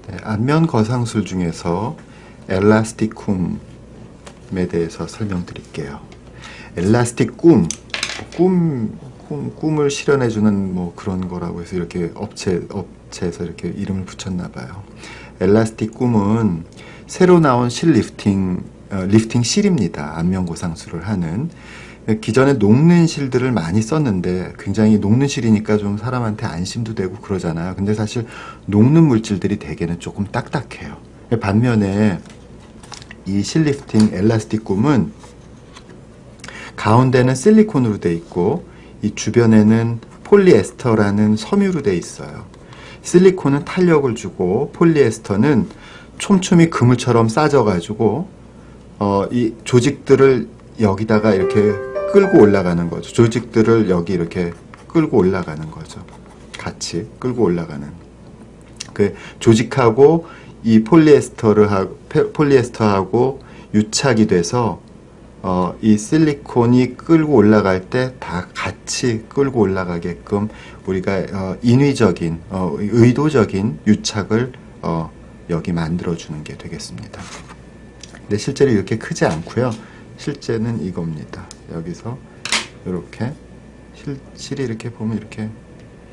네, 안면 거상술 중에서 엘라스틱쿰에 대해서 설명드릴게요. 엘라스틱 꿈을 실현해주는 뭐 그런 거라고 해서 이렇게 업체에서 이렇게 이름을 붙였나 봐요. 엘라스틱 꿈은 새로 나온 리프팅 실입니다. 안면 고상술을 하는. 기존에 녹는 실들을 많이 썼는데 굉장히 녹는 실이니까 좀 사람한테 안심도 되고 그러잖아요. 근데 사실 녹는 물질들이 대개는 조금 딱딱해요. 반면에 이 실리프팅 엘라스틱 꿈은 가운데는 실리콘으로 돼 있고 이 주변에는 폴리에스터라는 섬유로 돼 있어요. 실리콘은 탄력을 주고 폴리에스터는 촘촘히 그물처럼 싸져가지고 이 조직들을 여기다가 이렇게 끌고 올라가는 거죠. 조직들을 여기 이렇게 끌고 올라가는 거죠. 같이 끌고 올라가는. 그 조직하고 이 폴리에스터하고 유착이 돼서 이 실리콘이 끌고 올라갈 때 다 같이 끌고 올라가게끔 우리가 인위적인 의도적인 유착을 여기 만들어주는 게 되겠습니다. 근데 실제로 이렇게 크지 않고요. 실제는 이겁니다. 여기서 이렇게 실이 이렇게 보면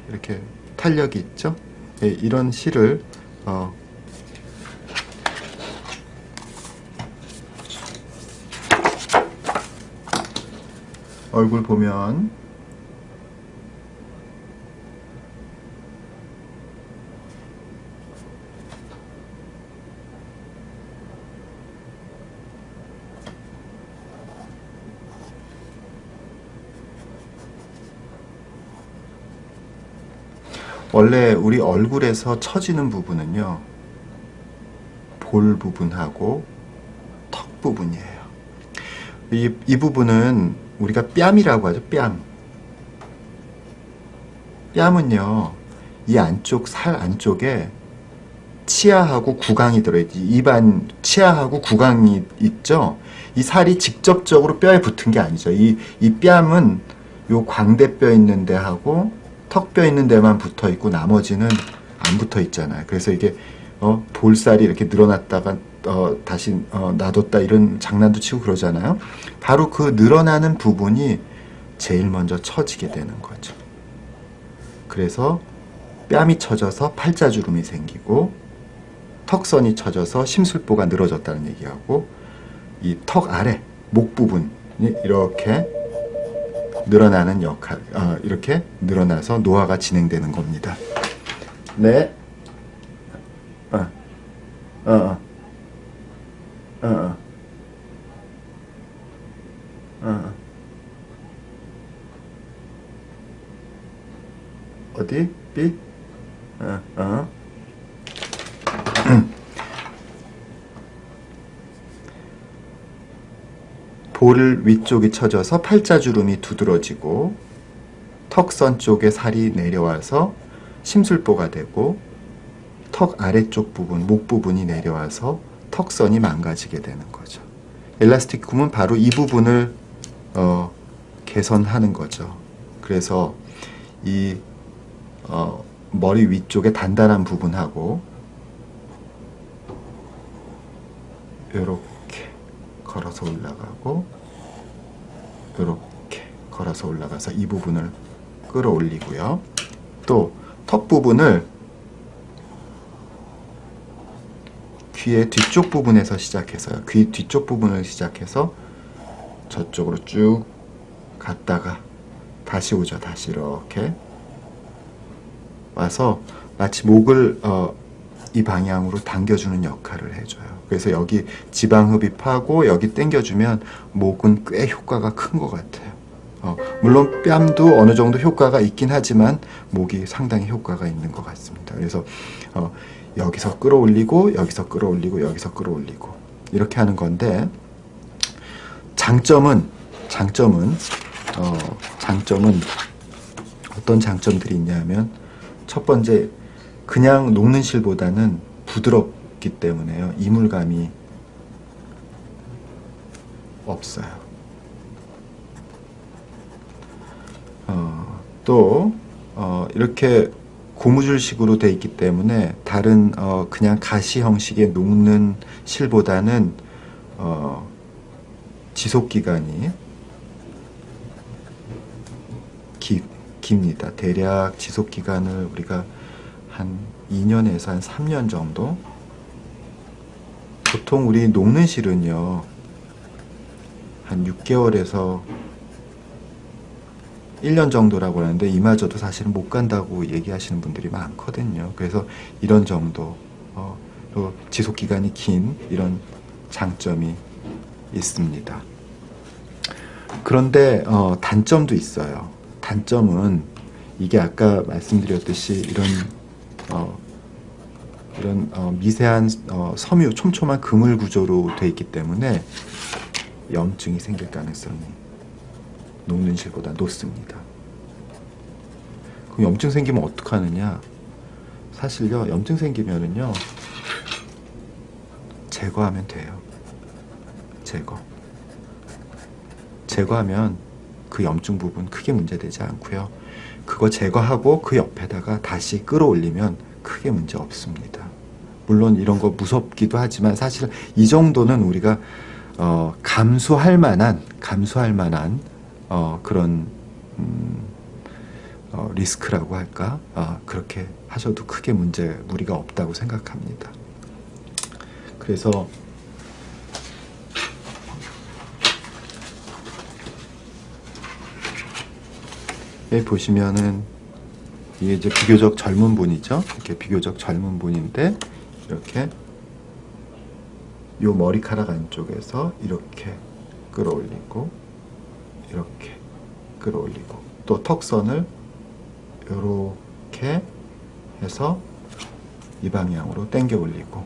이렇게 탄력이 있죠. 예, 이런 실을 얼굴 보면 원래 우리 얼굴에서 처지는 부분은요, 볼 부분하고 턱 부분이에요. 이 부분은 우리가 뺨이라고 하죠. 뺨은요, 이 안쪽 살 안쪽에 치아하고 구강이 들어있지. 입안 치아하고 구강이 있죠. 이 살이 직접적으로 뼈에 붙은 게 아니죠. 이 뺨은 요 광대뼈 있는 데하고 턱뼈 있는 데만 붙어 있고 나머지는 안 붙어 있잖아요. 그래서 이게 볼살이 이렇게 늘어났다가 다시 놔뒀다 이런 장난도 치고 그러잖아요. 바로 그 늘어나는 부분이 제일 먼저 처지게 되는 거죠. 그래서 뺨이 처져서 팔자주름이 생기고 턱선이 처져서 심술보가 늘어졌다는 얘기하고 이 턱 아래 목 부분이 이렇게 늘어나는 역할, 이렇게 늘어나서 노화가 진행되는 겁니다. 네. 어디? 삐? 볼 위쪽이 처져서 팔자주름이 두드러지고 턱선 쪽에 살이 내려와서 심술보가 되고 턱 아래쪽 부분, 목 부분이 내려와서 턱선이 망가지게 되는 거죠. 엘라스틱쿰은 바로 이 부분을 개선하는 거죠. 그래서 이 머리 위쪽에 단단한 부분하고 이렇게 걸어서 올라가고 이렇게 걸어서 올라가서 이 부분을 끌어올리고요. 또 턱 부분을 귀의 뒤쪽 부분에서 시작해서요. 귀 뒤쪽 부분을 시작해서 저쪽으로 쭉 갔다가 다시 오죠. 다시 이렇게 와서 마치 목을 이 방향으로 당겨주는 역할을 해줘요. 그래서 여기 지방 흡입하고 여기 당겨주면 목은 꽤 효과가 큰 것 같아요. 물론 뺨도 어느 정도 효과가 있긴 하지만 목이 상당히 효과가 있는 것 같습니다. 그래서 여기서 끌어올리고 여기서 끌어올리고 여기서 끌어올리고 이렇게 하는 건데 장점은 어떤 장점들이 있냐면 첫 번째, 그냥 녹는 실보다는 부드럽기 때문에요. 이물감이 없어요. 또 이렇게 고무줄식으로 돼 있기 때문에 다른 그냥 가시 형식의 녹는 실보다는 지속기간이 깁니다. 대략 지속기간을 우리가 한 2년에서 한 3년 정도. 보통 우리 녹는 실은요 한 6개월에서 1년 정도라고 하는데 이마저도 사실은 못 간다고 얘기하시는 분들이 많거든요. 그래서 이런 정도 또 지속기간이 긴 이런 장점이 있습니다. 그런데 단점도 있어요. 단점은 이게 아까 말씀드렸듯이 이런 미세한 섬유, 촘촘한 그물 구조로 되어 있기 때문에 염증이 생길 가능성이 녹는 실보다 높습니다. 그럼 염증 생기면 어떡하느냐? 사실요, 염증 생기면은요, 제거하면 돼요. 제거하면 그 염증 부분 크게 문제되지 않고요. 그거 제거하고 그 옆에다가 다시 끌어올리면 크게 문제 없습니다. 물론 이런 거 무섭기도 하지만 사실 이 정도는 우리가 감수할 만한 그런 리스크라고 할까? 그렇게 하셔도 크게 무리가 없다고 생각합니다. 그래서 여기 보시면은 이게 이제 비교적 젊은 분이죠. 이렇게 비교적 젊은 분인데 이렇게 요 머리카락 안쪽에서 이렇게 끌어올리고 이렇게 끌어올리고 또 턱선을 이렇게 해서 이 방향으로 당겨 올리고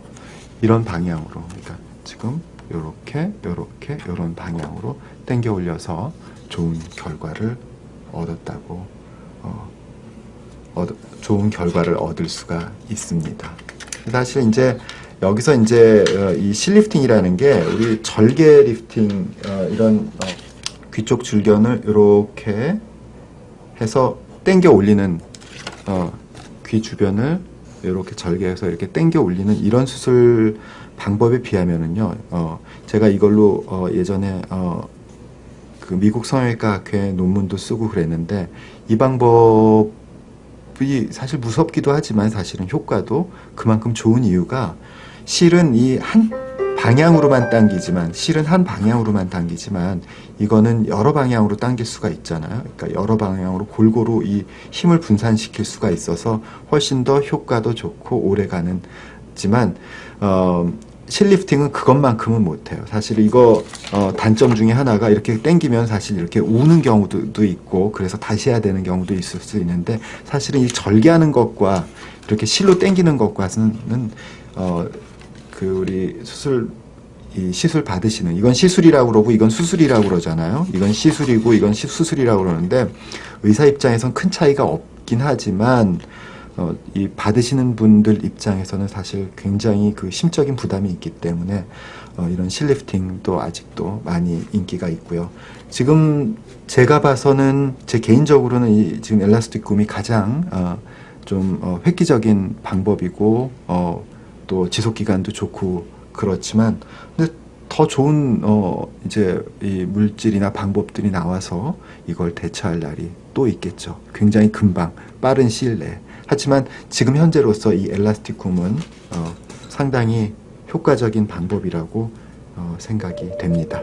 이런 방향으로 그러니까 지금 이렇게 이런 방향으로 당겨 올려서 좋은 결과를 얻었다고 좋은 결과를 얻을 수가 있습니다. 사실 이제 여기서 이제 이 실리프팅이라는 게 우리 절개 리프팅 이런 귀 쪽 줄견을 이렇게 해서 당겨 올리는 귀 주변을 이렇게 절개해서 이렇게 당겨 올리는 이런 수술 방법에 비하면은요 제가 이걸로 예전에 그 미국 성형외과 학회 논문도 쓰고 그랬는데 이 방법이 사실 무섭기도 하지만 사실은 효과도 그만큼 좋은 이유가 실은 이 한 방향으로만 당기지만 이거는 여러 방향으로 당길 수가 있잖아요. 그러니까 여러 방향으로 골고루 이 힘을 분산시킬 수가 있어서 훨씬 더 효과도 좋고 오래가는지만 실리프팅은 그것만큼은 못해요. 사실 이거 단점 중에 하나가 이렇게 당기면 사실 이렇게 우는 경우도 있고 그래서 다시 해야 되는 경우도 있을 수 있는데 사실은 이 절개하는 것과 이렇게 실로 당기는 것과는 그 우리 이 시술 받으시는 이건 시술이라고 그러고 이건 수술이라고 그러잖아요. 이건 시술이고 이건 수술이라고 그러는데 의사 입장에선 큰 차이가 없긴 하지만 이 받으시는 분들 입장에서는 사실 굉장히 그 심적인 부담이 있기 때문에 이런 실리프팅도 아직도 많이 인기가 있고요. 지금 제가 봐서는 제 개인적으로는 이 지금 엘라스틱 굼이 가장 좀 획기적인 방법이고 또 지속 기간도 좋고 그렇지만 근데 더 좋은 이제 이 물질이나 방법들이 나와서 이걸 대처할 날이 또 있겠죠. 굉장히 금방 빠른 시일 내에. 하지만 지금 현재로서 이 엘라스틱 굼은 상당히 효과적인 방법이라고 생각이 됩니다.